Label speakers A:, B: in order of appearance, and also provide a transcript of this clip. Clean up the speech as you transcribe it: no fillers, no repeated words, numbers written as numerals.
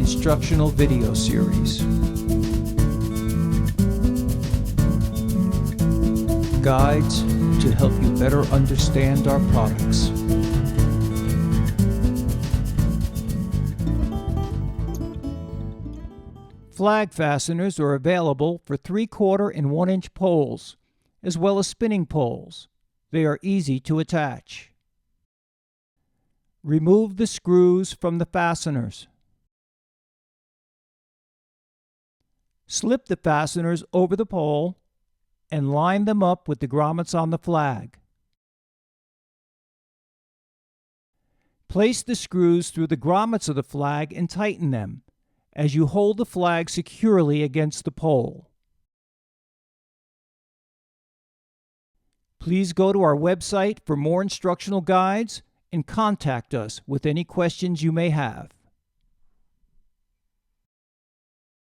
A: instructional video series. Guides to help you better understand our products. Flag fasteners are available for 3/4 and 1-inch poles, as well as spinning poles. They are easy to attach. Remove the screws from the fasteners. Slip the fasteners over the pole and line them up with the grommets on the flag. Place the screws through the grommets of the flag and tighten them as you hold the flag securely against the pole. Please go to our website for more instructional guides and contact us with any questions you may have.